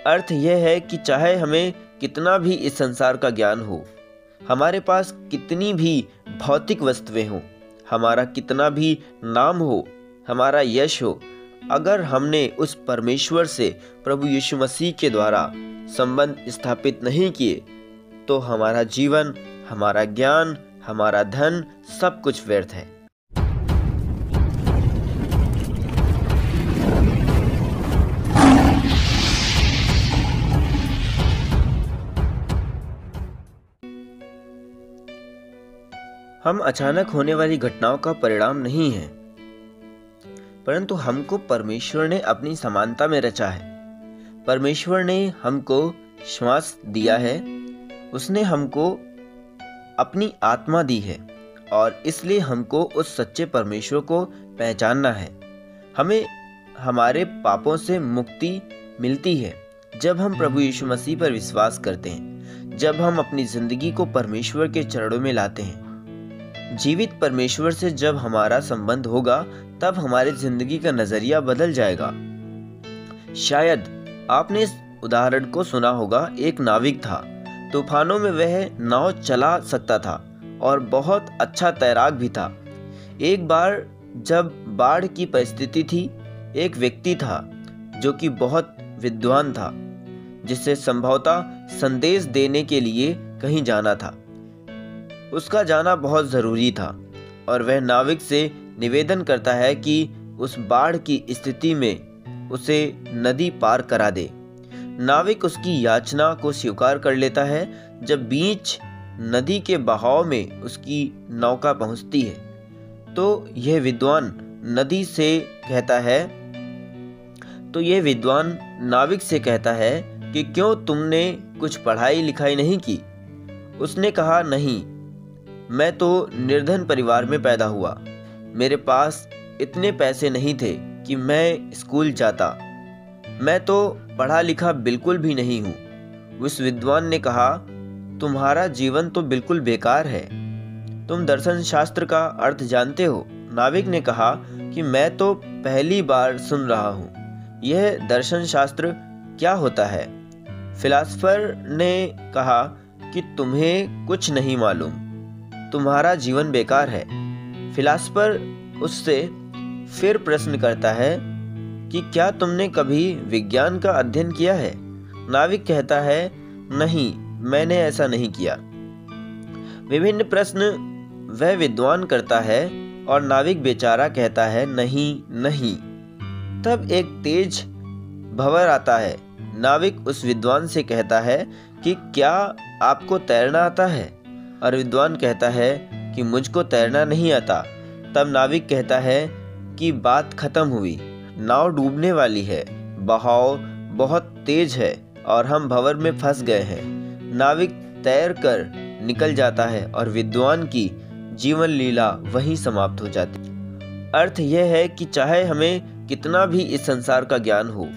अर्थ यह है कि चाहे हमें कितना भी इस संसार का ज्ञान हो, हमारे पास कितनी भी भौतिक वस्तुएं हों, हमारा कितना भी नाम हो, हमारा यश हो, अगर हमने उस परमेश्वर से प्रभु यीशु मसीह के द्वारा संबंध स्थापित नहीं किए, तो हमारा जीवन, हमारा ज्ञान, हमारा धन सब कुछ व्यर्थ है। हम अचानक होने वाली घटनाओं का परिणाम नहीं हैं, परंतु हमको परमेश्वर ने अपनी समानता में रचा है। परमेश्वर ने हमको श्वास दिया है, उसने हमको अपनी आत्मा दी है और इसलिए हमको उस सच्चे परमेश्वर को पहचानना है। हमें हमारे पापों से मुक्ति मिलती है जब हम प्रभु यीशु मसीह पर विश्वास करते हैं, जब हम अपनी जिंदगी को परमेश्वर के चरणों में लाते हैं। जीवित परमेश्वर से जब हमारा संबंध होगा, तब हमारी जिंदगी का नजरिया बदल जाएगा। शायद आपने इस उदाहरण को सुना होगा। एक नाविक था, तूफानों में वह नाव चला सकता था और बहुत अच्छा तैराक भी था। एक बार जब बाढ़ की परिस्थिति थी, एक व्यक्ति था जो कि बहुत विद्वान था, जिसे संभवतः संदेश देने के लिए कहीं जाना था। उसका जाना बहुत ज़रूरी था और वह नाविक से निवेदन करता है कि उस बाढ़ की स्थिति में उसे नदी पार करा दे। नाविक उसकी याचना को स्वीकार कर लेता है। जब बीच नदी के बहाव में उसकी नौका पहुंचती है, तो यह विद्वान नाविक से कहता है कि क्यों तुमने कुछ पढ़ाई लिखाई नहीं की? उसने कहा, नहीं, मैं तो निर्धन परिवार में पैदा हुआ। मेरे पास इतने पैसे नहीं थे कि मैं स्कूल जाता। मैं तो पढ़ा लिखा बिल्कुल भी नहीं हूँ। उस विद्वान ने कहा, तुम्हारा जीवन तो बिल्कुल बेकार है। तुम दर्शन शास्त्र का अर्थ जानते हो? नाविक ने कहा कि मैं तो पहली बार सुन रहा हूँ। यह दर्शन शास्त्र क्या होता है? फिलासफर ने कहा कि तुम्हें कुछ नहीं मालूम, तुम्हारा जीवन बेकार है। फिलासफर उससे फिर प्रश्न करता है कि क्या तुमने कभी विज्ञान का अध्ययन किया है? नाविक कहता है, नहीं, मैंने ऐसा नहीं किया। विभिन्न प्रश्न वह विद्वान करता है और नाविक बेचारा कहता है, नहीं। तब एक तेज भंवर आता है। नाविक उस विद्वान से कहता है कि क्या आपको तैरना आता है? और विद्वान कहता है कि मुझको तैरना नहीं आता। तब नाविक कहता है कि बात खत्म हुई, नाव डूबने वाली है, बहाव बहुत तेज है और हम भंवर में फंस गए हैं। नाविक तैर कर निकल जाता है और विद्वान की जीवन लीला वहीं समाप्त हो जाती। अर्थ यह है कि चाहे हमें कितना भी इस संसार का ज्ञान हो,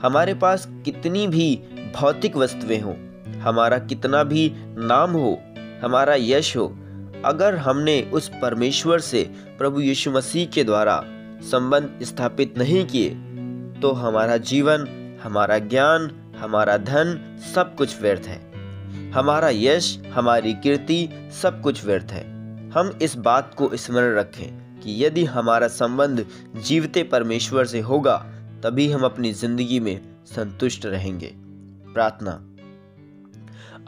हमारे पास कितनी भी भौतिक वस्तुएं हों, हमारा कितना भी नाम हो, हमारा यश हो, अगर हमने उस परमेश्वर से प्रभु यीशु मसीह के द्वारा संबंध स्थापित नहीं किए, तो हमारा जीवन, हमारा ज्ञान, हमारा धन सब कुछ व्यर्थ है। हमारा यश, हमारी कीर्ति सब कुछ व्यर्थ है। हम इस बात को स्मरण रखें कि यदि हमारा संबंध जीवते परमेश्वर से होगा, तभी हम अपनी जिंदगी में संतुष्ट रहेंगे। प्रार्थना।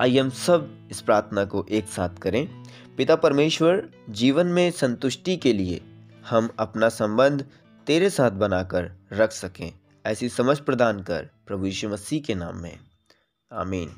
आइए हम सब इस प्रार्थना को एक साथ करें। पिता परमेश्वर, जीवन में संतुष्टि के लिए हम अपना संबंध तेरे साथ बनाकर रख सकें, ऐसी समझ प्रदान कर प्रभु यीशु मसीह के नाम में, आमीन।